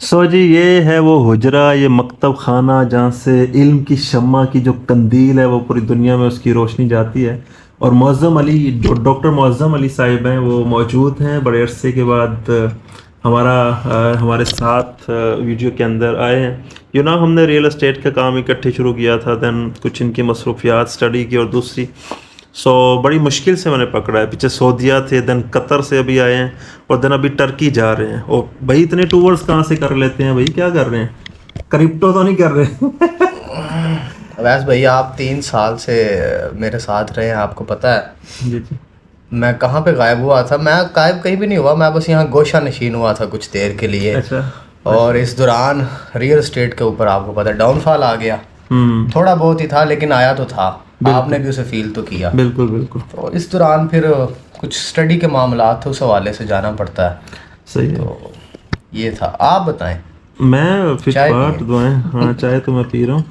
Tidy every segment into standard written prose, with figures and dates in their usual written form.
سو جی یہ ہے وہ حجرہ، یہ مکتب خانہ جہاں سے علم کی شمع کی جو قندیل ہے وہ پوری دنیا میں اس کی روشنی جاتی ہے. اور معظم علی جو ڈاکٹر معظم علی صاحب ہیں وہ موجود ہیں بڑے عرصے کے بعد ہمارے ساتھ ویڈیو کے اندر آئے ہیں. ہم نے ریئل اسٹیٹ کا کام اکٹھے شروع کیا تھا، دین کچھ ان کی مصروفیات اسٹڈی کی اور دوسری بڑی مشکل سے میں نے پکڑا ہے. پیچھے سعودیہ تھے، دین قطر سے ابھی آئے ہیں اور دین ابھی ٹرکی جا رہے ہیں. اور بھائی اتنے ٹورز کہاں سے کر لیتے ہیں بھائی؟ کیا کر رہے ہیں؟ کرپٹو تو نہیں کر رہے؟ اویس بھائی آپ 3 سال سے میرے ساتھ رہے ہیں، آپ کو پتہ ہے جی جی. میں کہاں پہ غائب ہوا تھا؟ میں غائب کہیں بھی نہیں ہوا، میں بس یہاں گوشہ نشین ہوا تھا کچھ دیر کے لیے. اچھا. اور اس دوران ریئل اسٹیٹ کے اوپر آپ کو پتہ ہے ڈاؤن فال آ گیا. تھوڑا بہت ہی تھا لیکن آیا تو تھا، آپ نے بھی اسے فیل تو کیا. بالکل بالکل. تو اس دوران پھر کچھ اسٹڈی کے معاملات تھے، اس حوالے سے جانا پڑتا ہے. صحیح ہے. تو یہ تھا. آپ بتائیں. میں فٹ پاٹ دعائیں. ہاں چائے تو میں پی رہا ہوں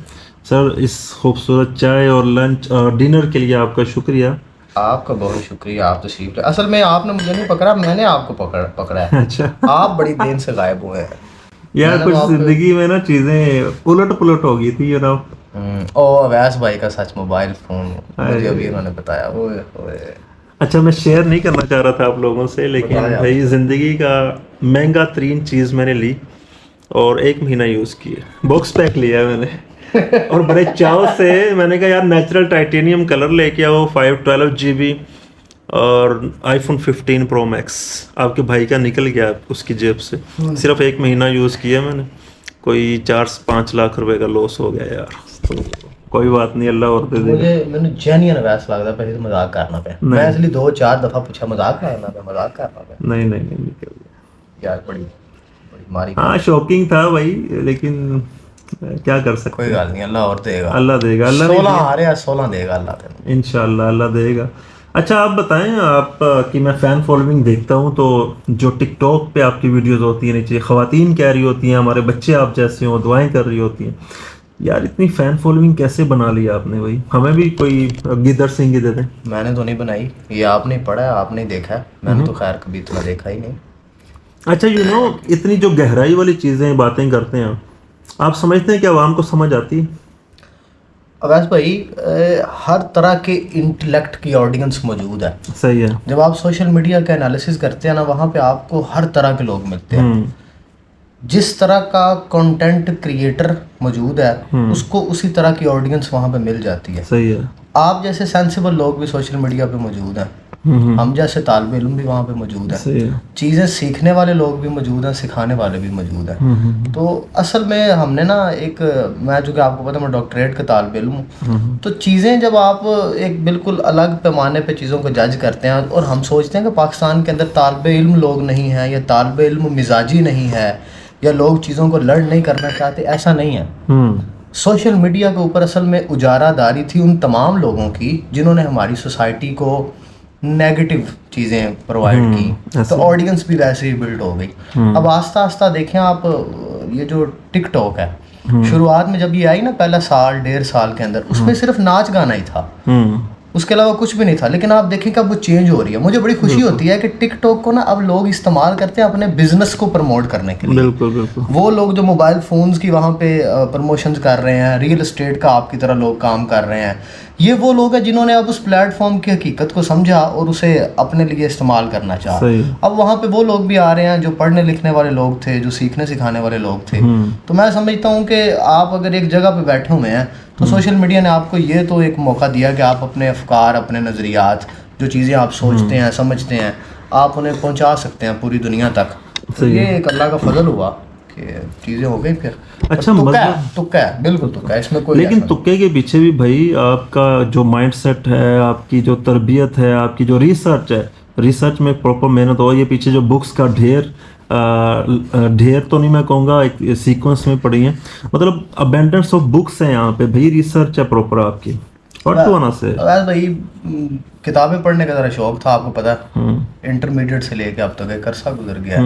سر. اس خوبصورت چائے اور لنچ اور ڈنر کے لیے آپ کا شکریہ. آپ کا بہت شکریہ. آپ تشریف لے. اصل میں آپ نے مجھے نہیں پکڑا، میں نے آپ کو پکڑا ہے. اچھا. آپ بڑی دیر سے غائب ہوئے ہیں یار کچھ زندگی میں نا چیزیں پلٹ ہو گئی تھی او اویس بھائی کا سچ موبائل فون مجھے ابھی انہوں نے بتایا. اچھا میں شیئر نہیں کرنا چاہ رہا تھا آپ لوگوں سے، لیکن بھائی زندگی کا مہنگا ترین چیز میں نے لی اور 1 مہینہ یوز کیا. باکس پیک لیا میں نے اور بڑے چاؤ سے میں نے کہا یار نیچرل ٹائٹینیم کلر لے کے آؤ. 512 GB اور آئی فون 15 پرو میکس آپ کے بھائی کا نکل گیا اس کی جیب سے. صرف 1 مہینہ یوز کیا میں نے، کوئی 4-5 لاکھ روپے کا لاس ہو گیا یار. تو کوئی بات نہیں، اللہ اور دے دے گا. مجھے جینین ویس لگتا پہ مذاق کرنا پہ. میں اس لیے 2-4 دفعہ پوچھا مذاق کرنا پہ. نہیں یار بڑی ماری. ہاں شوکنگ تھا بھائی، لیکن کیا کر سکتے. کوئی گل نہیں، اللہ اور دے گا. اللہ دے گا. اللہ 16 آ رہے ہیں، 16 دے گا اللہ تعالیٰ انشاءاللہ. اللہ دے گا. اچھا آپ بتائیں، آپ کی میں فین فالوئنگ دیکھتا ہوں تو جو ٹک ٹاک پہ آپ کی ویڈیوز ہوتی ہیں نیچے خواتین کہہ رہی ہوتی ہیں ہمارے بچے آپ جیسے ہوں، دعائیں کر رہی ہوتی ہیں. یار اتنی فین فالوئنگ کیسے بنا لی آپ نے بھائی؟ ہمیں بھی کوئی گدر سنگھ دے دیں. میں نے تو نہیں بنائی، یہ آپ نے پڑھا ہے، آپ نے دیکھا ہے. میں نے تو خیر کبھی اتنا دیکھا ہی نہیں. اچھا اتنی جو گہرائی والی چیزیں باتیں کرتے ہیں آپ سمجھتے ہیں کہ عوام کو سمجھ آتی ہے؟ اویس بھائی ہر طرح کے انٹلیکٹ کی آڈینس موجود ہے. صحیح ہے. جب آپ سوشل میڈیا کا انالیسس کرتے ہیں نا، وہاں پہ آپ کو ہر طرح کے لوگ ملتے ہیں. جس طرح کا کنٹینٹ کریٹر موجود ہے اس کو اسی طرح کی آڈینس وہاں پہ مل جاتی ہے. صحیح ہے. آپ جیسے سینسیبل لوگ بھی سوشل میڈیا پہ موجود ہیں، ہم جیسے طالب علم بھی وہاں پہ موجود ہیں. چیزیں سیکھنے والے لوگ بھی موجود ہیں، سکھانے والے بھی موجود ہیں. تو اصل میں ہم نے نا میں جو کہ آپ کو پتا میں ڈاکٹریٹ کا طالب علم ہوں، تو چیزیں جب آپ ایک بالکل الگ پیمانے پہ چیزوں کو جج کرتے ہیں اور ہم سوچتے ہیں کہ پاکستان کے اندر طالب علم لوگ نہیں ہیں یا طالب علم مزاجی نہیں ہے یا لوگ چیزوں کو لرن نہیں کرنا چاہتے، ایسا نہیں ہے. سوشل میڈیا کے اوپر اصل میں اجارہ داری تھی ان تمام لوگوں کی جنہوں نے ہماری سوسائٹی کو نیگیٹو چیزیں پرووائڈ کی، تو آڈینس بھی ویسے ہی بلڈ ہو گئی. اب آہستہ آہستہ دیکھیں آپ، یہ جو ٹک ٹاک ہے شروعات میں جب یہ آئی نا پہلا 1.5 سال کے اندر، اس میں صرف ناچ گانا ہی تھا، اس کے علاوہ کچھ بھی نہیں تھا. لیکن آپ دیکھیں کہ اب وہ چینج ہو رہی ہے. مجھے بڑی خوشی ہوتی ہے کہ ٹک ٹاک کو نا اب لوگ استعمال کرتے ہیں اپنے بزنس کو پروموٹ کرنے کے لیے. بالکل بالکل. وہ لوگ جو موبائل فونز کی وہاں پہ پروموشنز کر رہے ہیں، ریئل اسٹیٹ کا آپ کی طرح لوگ کام کر رہے ہیں، یہ وہ لوگ ہیں جنہوں نے اب اس پلیٹ فارم کی حقیقت کو سمجھا اور اسے اپنے لیے استعمال کرنا چاہا. اب وہاں پہ وہ لوگ بھی آ رہے ہیں جو پڑھنے لکھنے والے لوگ تھے، جو سیکھنے سکھانے والے لوگ تھے. تو میں سمجھتا ہوں کہ آپ اگر ایک جگہ پہ بیٹھے ہوئے ہیں تو سوشل میڈیا نے آپ کو یہ تو ایک موقع دیا کہ آپ اپنے افکار، اپنے نظریات، جو چیزیں آپ سوچتے ہیں سمجھتے ہیں، آپ انہیں پہنچا سکتے ہیں پوری دنیا تک. تو یہ ایک اللہ کا فضل ہوا کہ چیزیں ہو گئی. پھر اچھا تکا ہے، بالکل تکا ہے اس میں کوئی. لیکن تکے کے پیچھے بھی بھائی آپ کا جو مائنڈ سیٹ ہے، آپ کی جو تربیت ہے، آپ کی جو ریسرچ ہے، ریسرچ میں پراپر محنت ہو. یہ پیچھے جو بکس کا ڈھیر تو نہیں میں کہوں گا، ایک سیکوینس میں پڑھی ہیں، مطلب ابینڈنس آف بکس ہیں یہاں پہ بھائی. ریسرچ ہے پراپر آپ کی. بھائی کتابیں پڑھنے کا ذرا شوق تھا، آپ کو پتا انٹرمیڈیٹ سے لے کے اب تک ایک عرصہ گزر گیا.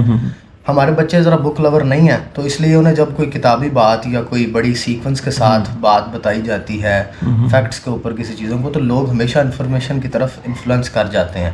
ہمارے بچے ذرا بک لور نہیں ہیں، تو اس لیے انہیں جب کوئی کتابی بات یا کوئی بڑی سیکوینس کے ساتھ بات بتائی جاتی ہے فیکٹس کے اوپر کسی چیزوں کو، تو لوگ ہمیشہ انفارمیشن کی طرف انفلوئنس کر جاتے ہیں.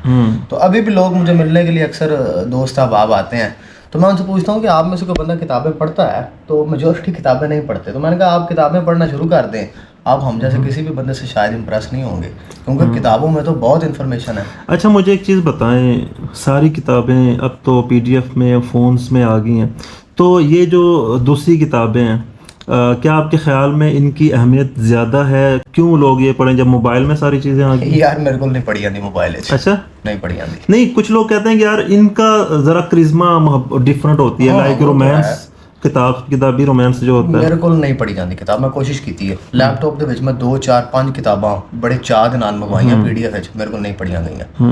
تو ابھی بھی لوگ مجھے ملنے کے لیے اکثر دوست احباب آتے ہیں، تو میں ان سے پوچھتا ہوں کہ آپ میں سے کوئی بندہ کتابیں پڑھتا ہے؟ تو میجورٹی کتابیں نہیں پڑھتے. تو میں نے کہا آپ کتابیں پڑھنا شروع کر دیں, آپ ہم جیسے کسی بھی بندے سے شاید امپریس نہیں ہوں گے, کیونکہ کتابوں میں تو بہت انفارمیشن ہے. اچھا مجھے ایک چیز بتائیں, ساری کتابیں اب تو PDF میں فونز میں آ گئی ہیں, تو یہ جو دوسری کتابیں ہیں کیا آپ کے خیال میں ان کی اہمیت زیادہ ہے؟ کیوں لوگ یہ پڑھیں جب موبائل میں ساری چیزیں آ گئی؟ یار میرے کو نہیں پڑھی آتی موبائل. اچھا نہیں پڑھی آتی. نہیں, کچھ لوگ کہتے ہیں کہ یار ان کا ذرا کرزما ڈفرنٹ ہوتی ہے, لائک رومانس کتابی رومانس جو ہوتا ہے. میرے کو نہیں پڑھی جاتی کتاب. میں کوشش کی ہے لیپ ٹاپ دے وچ میں 2 4 5 کتاباں بڑے چاہ دے نال منگوائیاں PDF وچ, میرے کو نہیں پڑھیاں گئیاں.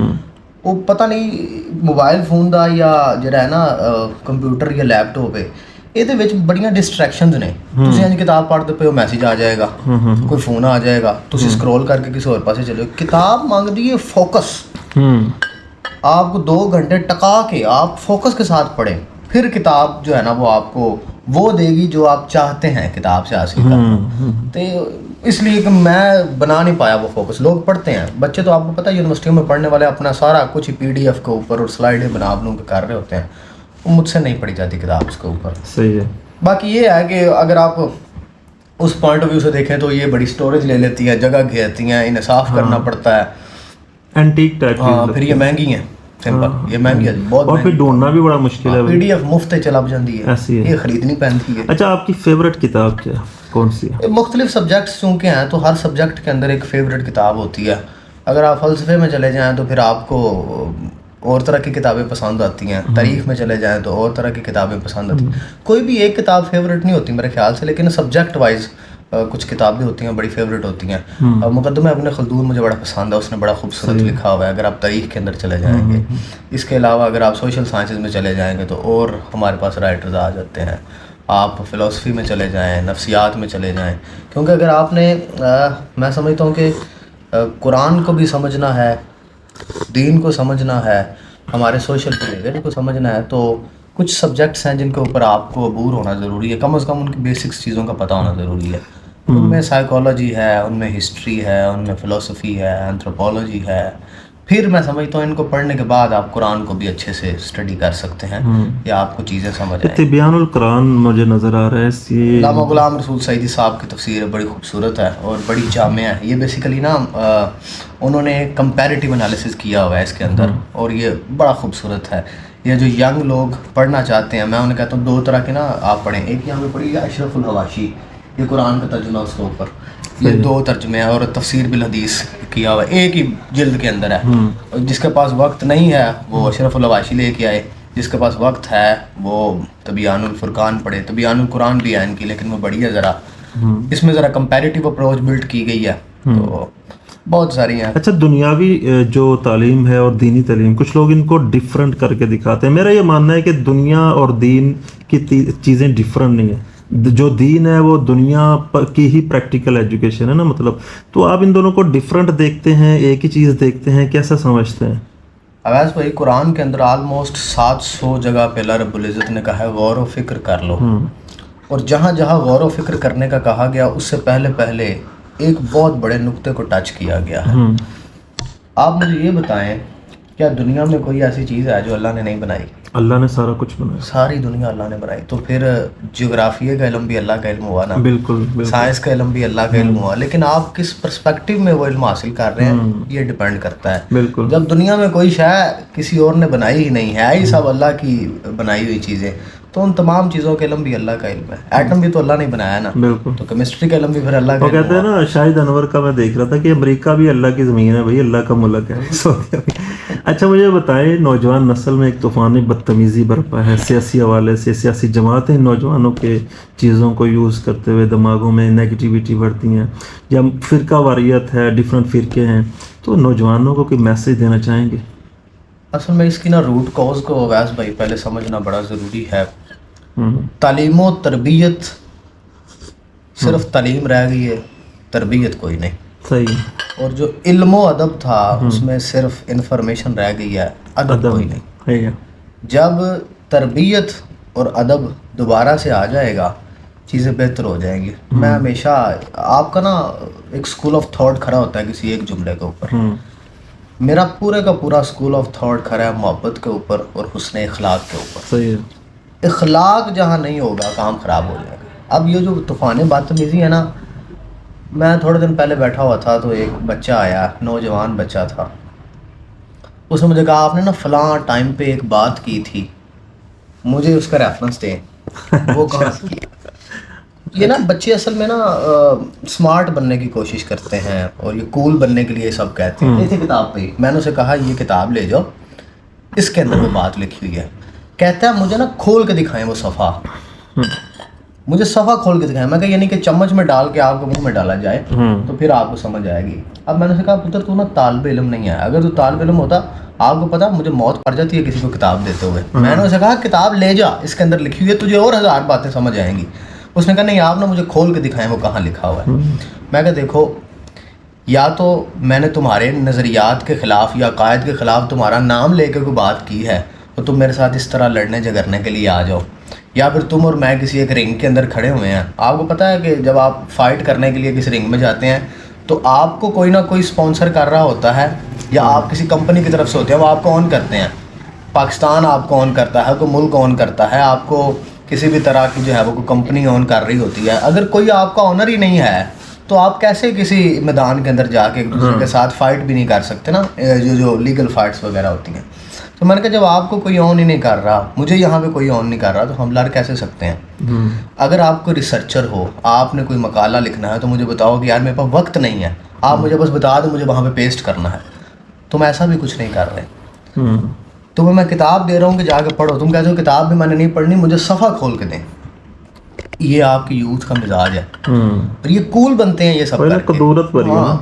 وہ پتہ نہیں موبائل فون دا یا جڑا ہے نا کمپیوٹر یا لیپ ٹاپ ہے, یہ بڑیاں ڈسٹریکشنز نے. تسی انج کتاب پڑھتے پے ہو, میسیج آ جائے گا, کوئی فون آ جائے گا, تسی اسکرول کر کے کسی اور پاسے چلے. کتاب مانگتی ہے فوکس. آپ کو 2 گھنٹے ٹکا کے آپ فوکس کے ساتھ پڑھیں, پھر کتاب جو ہے نا وہ آپ کو وہ دے گی جو آپ چاہتے ہیں کتاب سے حاصل کرنا. تو اس لیے کہ میں بنا نہیں پایا وہ فوکس. لوگ پڑھتے ہیں, بچے تو آپ کو پتہ ہے یونیورسٹیوں میں پڑھنے والے اپنا سارا کچھ PDF کے اوپر اور سلائڈیں بنا کے کر رہے ہوتے ہیں. وہ مجھ سے نہیں پڑھی جاتی کتاب اس کے اوپر. صحیح ہے. باقی یہ ہے کہ اگر آپ اس پوائنٹ آف ویو سے دیکھیں تو یہ بڑی سٹوریج لے لیتی ہیں, جگہ گھیرتی ہیں, انہیں صاف کرنا پڑتا ہے, اینٹیک ٹائپ کی. پھر یہ مہنگی ہیں, سمپل یہ مہنگی ہے بہت, اور پھر ڈھونڈنا بھی بڑا مشکل ہے. PDF مفت چلا جاتی ہے, یہ خریدنی پڑتی ہے. اچھا آپ کی فیوریٹ کتاب کیا کون سی ہے؟ مختلف سبجیکٹس چونکہ ہیں تو ہر سبجیکٹ کے اندر ایک فیوریٹ کتاب ہوتی ہے. اگر آپ فلسفے میں چلے جائیں تو پھر آپ کو اور طرح کی کتابیں پسند آتی ہیں, تاریخ میں چلے جائیں تو اور طرح کی کتابیں پسند آتی ہیں. کوئی بھی ایک کتاب فیوریٹ نہیں ہوتی میرے خیال سے, لیکن سبجیکٹ وائز کچھ کتابیں ہوتی ہیں بڑی فیوریٹ ہوتی ہیں. مقدمہ ابن خلدون مجھے بڑا پسند ہے, اس نے بڑا خوبصورت لکھا ہوا ہے. اگر آپ تاریخ کے اندر چلے جائیں گے, اس کے علاوہ اگر آپ سوشل سائنسز میں چلے جائیں گے تو اور ہمارے پاس رائٹرز آ جاتے ہیں. آپ فلسفی میں چلے جائیں, نفسیات میں چلے جائیں, کیونکہ اگر آپ نے میں سمجھتا ہوں کہ قرآن کو بھی سمجھنا ہے, دین کو سمجھنا ہے, ہمارے سوشل بیہیویئر کو سمجھنا ہے, تو کچھ سبجیکٹس ہیں جن کے اوپر آپ کو عبور ہونا ضروری ہے, کم از کم ان کی بیسکس چیزوں کا پتہ ہونا ضروری ہے. ان میں سائیکالوجی ہے, ان میں ہسٹری ہے, ان میں فلسفی ہے, اینتھروپولوجی ہے. پھر میں سمجھتا ہوں ان کو پڑھنے کے بعد آپ قرآن کو بھی اچھے سے اسٹڈی کر سکتے ہیں, یا آپ کو چیزیں سمجھ آئیں. تبیان القرآن مجھے نظر آ رہا ہے, علامہ غلام رسول سعیدی صاحب کی تفسیر ہے, بڑی خوبصورت ہے اور بڑی جامع ہے. یہ بیسیکلی نا انہوں نے کمپیریٹیو انالیسس کیا ہوا ہے اس کے اندر, اور یہ بڑا خوبصورت ہے. یہ جو ینگ لوگ پڑھنا چاہتے ہیں, میں انہیں کہتا ہوں 2 طرح کے نا آپ پڑھیں. ایک یہاں پہ پڑھی ہے اشرف الحواشی, یہ قرآن کا ترجمہ اس کے اوپر, یہ 2 ترجمے ہیں, اور تفسیر بالحدیث کیا ہوا ہے, ایک ہی جلد کے اندر ہے. جس کے پاس وقت نہیں ہے وہ اشرف الحواشی لے کے آئے, جس کے پاس وقت ہے وہ تبیان الفرقان پڑھے. تبیان القرآن بھی ہے ان کی, لیکن وہ بڑی ہے ذرا, اس میں ذرا کمپیریٹیو اپروچ بلڈ کی گئی ہے, تو بہت ساری ہیں. اچھا دنیاوی جو تعلیم ہے اور دینی تعلیم, کچھ لوگ ان کو ڈفرنٹ کر کے دکھاتے ہیں. میرا یہ ماننا ہے کہ دنیا اور دین کی چیزیں ڈفرنٹ نہیں ہیں. جو دین ہے وہ دنیا کی ہی پریکٹیکل ایجوکیشن ہے نا, مطلب. تو آپ ان دونوں کو ڈفرنٹ دیکھتے ہیں, ایک ہی چیز دیکھتے ہیں, کیسا سمجھتے ہیں؟ اویس بھائی, قرآن کے اندر آلموسٹ 700 جگہ پہ اللہ رب العزت نے کہا ہے غور و فکر کر لو, اور جہاں جہاں غور و فکر کرنے کا کہا گیا اس سے پہلے ایک بہت بڑے نقطے کو ٹچ کیا گیا ہے. آپ مجھے یہ بتائیں, کیا دنیا میں کوئی ایسی چیز ہے جو اللہ نے نہیں بنائی؟ اللہ نے سارا کچھ بنایا, ساری دنیا اللہ نے بنائی. تو پھر جغرافیہ کا علم بھی اللہ کا علم ہوا نا, بالکل. سائنس کا علم بھی اللہ کا علم ہوا, لیکن آپ کس پرسپیکٹیو میں وہ علم حاصل کر رہے ہیں یہ ڈیپینڈ کرتا ہے. بالکل. جب دنیا میں کوئی شے کسی اور نے بنائی ہی نہیں ہے, ہی سب اللہ کی بنائی ہوئی چیزیں, تو ان تمام چیزوں کا علم بھی اللہ کا علم ہے. ایٹم بھی تو اللہ نے بنایا نا, بالکل. تو کیمسٹری کا علم بھی پھر اللہ کا علم. وہ کہتے ہیں نا, شاہد انور کا میں دیکھ رہا تھا کہ امریکہ بھی اللہ کی زمین ہے بھائی, اللہ کا ملک ہے. اچھا مجھے بتائیں, نوجوان نسل میں ایک طوفانی بدتمیزی برپا ہے سیاسی حوالے سے. سیاسی جماعتیں نوجوانوں کے چیزوں کو یوز کرتے ہوئے دماغوں میں نیگیٹیوٹی بڑھتی ہیں, یا فرقہ واریت ہے, ڈفرینٹ فرقے ہیں. تو نوجوانوں کو کوئی میسج دینا چاہیں گے؟ اصل میں اس کی نا روٹ کاز کو اویس بھائی پہلے سمجھنا بڑا ضروری ہے. تعلیم و تربیت, صرف تعلیم رہ گئی ہے, تربیت کوئی نہیں. صحیح. اور جو علم و ادب تھا اس میں صرف انفارمیشن رہ گئی ہے, ادب کوئی نہیں. جب تربیت اور ادب دوبارہ سے آ جائے گا چیزیں بہتر ہو جائیں گی. میں ہمیشہ آپ کا نا ایک اسکول آف تھاٹ کھڑا ہوتا ہے کسی ایک جملے کے اوپر, میرا پورے کا پورا اسکول آف تھاٹ کھڑا ہے محبت کے اوپر اور حسن اخلاق کے اوپر. صحیح ہے. اخلاق جہاں نہیں ہوگا کام خراب ہو جائے گا. اب یہ جو طوفان بدتمیزی ہے نا، میں تھوڑے دن پہلے بیٹھا ہوا تھا تو ایک بچہ آیا، نوجوان بچہ تھا، اس نے مجھے کہا آپ نے نا فلاں ٹائم پہ ایک بات کی تھی، مجھے اس کا ریفرنس دیں. وہ کہاں سے کی؟ یہ نا بچے اصل میں نا اسمارٹ بننے کی کوشش کرتے ہیں اور یہ کول بننے کے لیے سب کہتے ہیں. ایسی کتاب پہ میں نے اسے کہا یہ کتاب لے جاؤ، اس کے اندر وہ بات لکھی ہوئی ہے. کہتا ہے مجھے نا کھول کے دکھائیں وہ صفحہ، مجھے صفحہ کھول کے دکھائیں. میں کہا یعنی کہ چمچ میں ڈال کے آپ کو منہ میں ڈالا جائے تو پھر آپ کو سمجھ آئے گی. اب میں نے اسے کہا پتر تو نا طالب علم نہیں ہے، اگر تو طالب علم ہوتا آپ کو پتا مجھے موت پڑ جاتی ہے کسی کو کتاب دیتے ہوئے. میں نے اسے کہا کتاب لے جا، اس کے اندر لکھی ہوئی ہے، تجھے اور 1000 باتیں سمجھ آئیں گی. اس نے کہا نہیں آپ نا مجھے کھول کے دکھائیں وہ کہاں لکھا ہوا ہے. میں کہا دیکھو، یا تو میں نے تمہارے نظریات کے خلاف یا عقائد کے خلاف تمہارا نام لے کے کوئی بات کی ہے تو تم میرے ساتھ اس طرح لڑنے جھگڑنے کے لیے آ جاؤ، یا پھر تم اور میں کسی ایک رنگ کے اندر کھڑے ہوئے ہیں. آپ کو پتہ ہے کہ جب آپ فائٹ کرنے کے لیے کسی رنگ میں جاتے ہیں تو آپ کو کوئی نہ کوئی اسپانسر کر رہا ہوتا ہے یا آپ کسی کمپنی کی طرف سے ہوتے ہیں، وہ آپ کو آن کرتے ہیں. پاکستان آپ کو آن کرتا ہے، کوئی ملک آن کرتا ہے، آپ کو کسی بھی طرح کی جو ہے وہ کوئی کمپنی آن کر رہی ہوتی ہے. اگر کوئی آپ کا آنر ہی نہیں ہے تو آپ کیسے کسی میدان کے اندر جا کے ایک دوسرے کے ساتھ فائٹ بھی نہیں کر سکتے نا، جو لیگل فائٹس وغیرہ ہوتی ہیں. تو میں نے کہا جب آپ کو کوئی آن ہی نہیں کر رہا، مجھے یہاں پہ کوئی آن نہیں کر رہا، تو ہم لڑ کیسے سکتے ہیں؟ اگر آپ کوئی ریسرچر ہو، آپ نے کوئی مقالہ لکھنا ہے تو مجھے بتاؤ کہ یار میرے پاس وقت نہیں ہے، آپ مجھے بس بتا دو مجھے وہاں پہ پیسٹ کرنا ہے. تم ایسا بھی کچھ نہیں کر رہے. تمہیں میں کتاب دے رہا ہوں کہ جا کے پڑھو، تم کہتے ہو کتاب بھی میں نے نہیں پڑھنی، مجھے صفحہ کھول کے دیں. یہ آپ کی یوتھ کا مزاج ہے. اور یہ کول بنتے ہیں یہ سب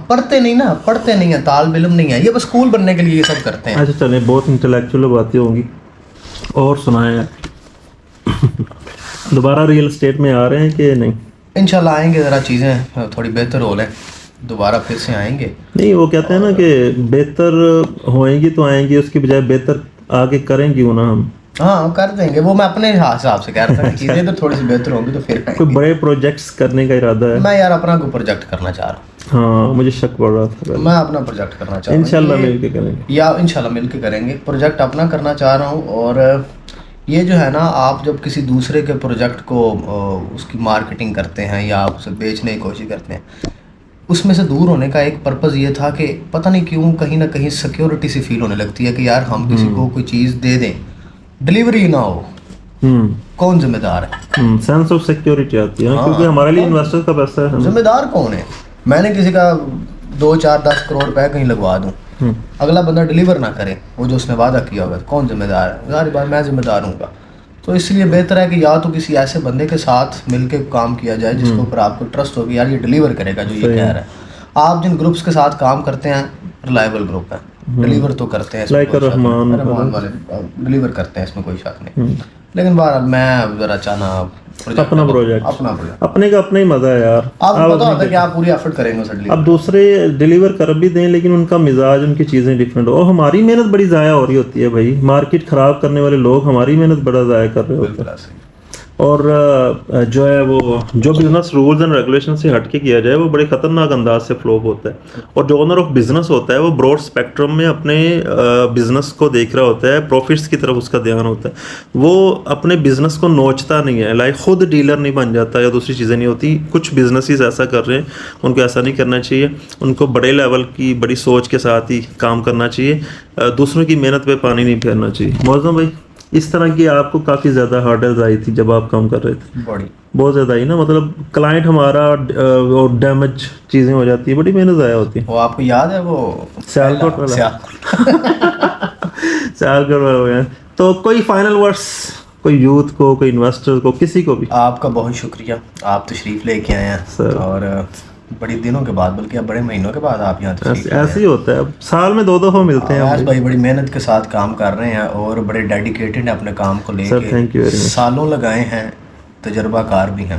پڑھتے نہیں نا، پڑھتے نہیں ہیں، طالب علم نہیں ہے، یہ بس کول بننے کے لیے یہ سب کرتے ہیں. اچھا چلیں، بہت انٹلیکچوئل باتیں ہوں گی، اور سنائیں. دوبارہ ریئل اسٹیٹ میں آ رہے ہیں کہ نہیں؟ انشاءاللہ آئیں گے، ذرا چیزیں تھوڑی بہتر ہو لیں، دوبارہ پھر سے آئیں گے. نہیں وہ کہتے ہیں نا کہ بہتر ہوئیں گی تو آئیں گی، اس کی بجائے بہتر آگے کریں گی نا ہم. ہاں کر دیں گے، وہ میں اپنے حساب سے کہہ رہا تھا کہ چیزیں تو تھوڑی سی بہتر ہوں گی تو پھر کوئی بڑے پروجیکٹس کرنے کا ارادہ ہے؟ میں یار اپنا کوئی پروجیکٹ کرنا چاہ رہا ہوں. ہاں مجھے شک پڑ رہا تھا. میں اپنا پروجیکٹ کرنا چاہ رہا ہوں، انشاءاللہ مل کے کریں گے، یا انشاءاللہ مل کے کریں گے. پروجیکٹ اپنا کرنا چاہ رہا ہوں. اور یہ جو ہے نا، آپ جب کسی دوسرے کے پروجیکٹ کو اس کی مارکیٹنگ کرتے ہیں یا آپ اسے بیچنے کی کوشش کرتے ہیں، اس میں سے دور ہونے کا ایک پرپز یہ تھا کہ پتہ نہیں کیوں کہیں نہ کہیں سیکیورٹی سی فیل ہونے لگتی ہے کہ یار ہم کسی کو کوئی چیز دے دیں، ڈلیوری نہ ہو، کون ذمہ دار ہے؟ سینس آف سیکیورٹی آتی ہے کیونکہ ہمارے لیے انویسٹر کا پیسہ ہے. ذمہ دار کون ہے؟ میں نے کسی کا 2 4 10 کروڑ روپے کہیں لگوا دوں، اگلا بندہ ڈلیور نہ کرے وہ جو اس نے وعدہ کیا ہوگا، کون ذمہ دار ہے؟ ظاہر بات میں ذمہ دار ہوں گا. تو اس لیے بہتر ہے کہ یا تو کسی ایسے بندے کے ساتھ مل کے کام کیا جائے جس کے اوپر آپ کو ٹرسٹ ہوگی، یار یہ ڈلیور کرے گا جو یہ کہہ رہا ہے. آپ جن گروپس کے ساتھ کام کرتے ہیں ریلائبل گروپ ہے، ڈلیور تو کرتے ہیں، رحمان والے ڈلیور کرتے ہیں، اس میں کوئی شک نہیں. لیکن بہرحال میں ذرا چاہنا اپنا پروجیکٹ، اپنے کا اپنا ہی مزہ ہے یار. آپ کو پتا ہوتا ہے کہ آپ پوری ایفرٹ کریں گے اسے ڈلیور. اب دوسرے ڈلیور کر بھی دیں لیکن ان کا مزاج، ان کی چیزیں ڈفرینٹ ہو، اور ہماری محنت بڑی ضائع ہو رہی ہوتی ہے بھائی. مارکیٹ خراب کرنے والے لوگ ہماری محنت بڑا ضائع کر رہے ہوتے ہیں. اور جو ہے وہ جو بزنس رولز اینڈ ریگولیشن سے ہٹ کے کیا جائے وہ بڑے خطرناک انداز سے فلوپ ہوتا ہے. اور جو اونر آف بزنس ہوتا ہے وہ براڈ اسپیکٹرم میں اپنے بزنس کو دیکھ رہا ہوتا ہے، پروفٹس کی طرف اس کا دھیان ہوتا ہے. وہ اپنے بزنس کو نوچتا نہیں ہے، لائک خود ڈیلر نہیں بن جاتا یا دوسری چیزیں نہیں ہوتی. کچھ بزنسز ایسا کر رہے ہیں، ان کو ایسا نہیں کرنا چاہیے. ان کو بڑے لیول کی بڑی سوچ کے ساتھ ہی کام کرنا چاہیے، دوسروں کی محنت پہ پانی نہیں پھیرنا چاہیے. معظم بھائی اس طرح کی آپ کو کافی زیادہ ہارڈلز آئی تھی جب آپ کام کر رہے تھے؟ بہت زیادہ آئی نا، مطلب کلائنٹ ہمارا اور ڈیمیج چیزیں ہو جاتی ہیں، بڑی محنت ضائع ہوتی ہے. وہ آپ کو یاد ہے وہ سیالکوٹ والا سیالکوٹ والا. تو کوئی فائنل ورڈس کوئی یوتھ کو، کوئی انویسٹر کو، کسی کو بھی؟ آپ کا بہت شکریہ، آپ تشریف لے کے آئے ہیں، اور بڑی دنوں کے بعد، بلکہ اب بڑے مہینوں کے بعد آپ یہاں تشریف لے. ایسے ہی ہوتا ہے، اب سال میں 2 دفعہ ملتے ہیں. آج بھائی بڑی محنت کے ساتھ کام کر رہے ہیں اور بڑے ڈیڈیکیٹڈ ہیں اپنے کام کو لے کے، سالوں لگائے ہیں، تجربہ کار بھی ہیں.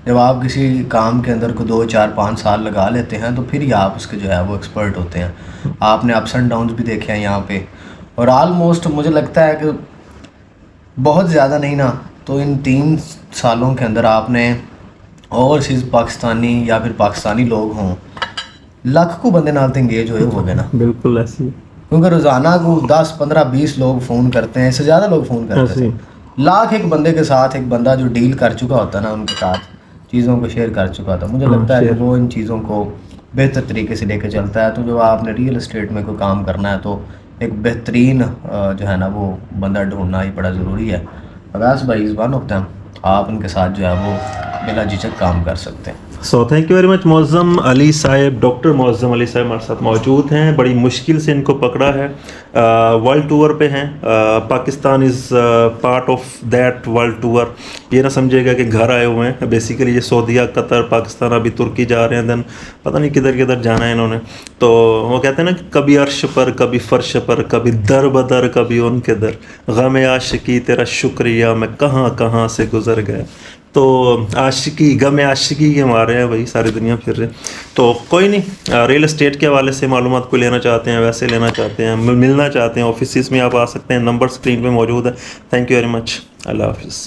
جب آپ کسی کام کے اندر کو 2 4 5 سال لگا لیتے ہیں تو پھر ہی آپ اس کے جو ہے وہ ایکسپرٹ ہوتے ہیں. آپ نے اپس اینڈ ڈاؤنز بھی دیکھے ہیں یہاں پہ، اور آلموسٹ مجھے لگتا ہے کہ بہت زیادہ نہیں نا تو ان 3 سالوں کے اندر آپ نے اور چیز پاکستانی یا پھر پاکستانی لوگ ہوں، لاکھ کو بندے نال انگیج ہوئے ہو گئے نا. بالکل ایسی، کیونکہ روزانہ کو 10 15 20 لوگ فون کرتے ہیں، اس سے زیادہ لوگ فون کرتے ہیں. لاکھ ایک بندے کے ساتھ ایک بندہ جو ڈیل کر چکا ہوتا ہے نا ان کے ساتھ چیزوں کو شیئر کر چکا تھا, مجھے لگتا ہے کہ وہ ان چیزوں کو بہتر طریقے سے لے کے چلتا ہے. تو جب آپ نے ریئل اسٹیٹ میں کوئی کام کرنا ہے تو ایک بہترین جو ہے نا وہ بندہ ڈھونڈنا ہی بڑا ضروری ہے. اویس بھائی از ون آف دیم, آپ ان کے ساتھ جو ہے وہ بلا جھجک کام کر سکتے ہیں. سو تھینک یو ویری مچ. معظم علی صاحب, ڈاکٹر معظم علی صاحب ہمارے ساتھ موجود ہیں. بڑی مشکل سے ان کو پکڑا ہے, ورلڈ ٹور پہ ہیں. Pakistan is part of that world tour. یہ نہ سمجھے گا کہ گھر آئے ہوئے ہیں, بیسیکلی یہ سعودیہ, قطر, پاکستان, ابھی ترکی جا رہے ہیں, دین پتہ نہیں کدھر کدھر جانا ہے انہوں نے. تو وہ کہتے ہیں نا کہ کبھی عرش پر, کبھی فرش پر, کبھی در بدر, کبھی ان کے در, غم عاشقی تیرا شکریہ میں کہاں کہاں سے گزر گیا. تو عاشقی, غم عاشقی کے مارے ہیں بھائی, ساری دنیا پھر رہے. تو کوئی نہیں, ریئل اسٹیٹ کے حوالے سے معلومات کو لینا چاہتے ہیں, ویسے لینا چاہتے ہیں, ملنا چاہتے ہیں, آفیسز میں آپ آ سکتے ہیں, نمبر اسکرین پہ موجود ہے. Thank you very much. اللہ حافظ.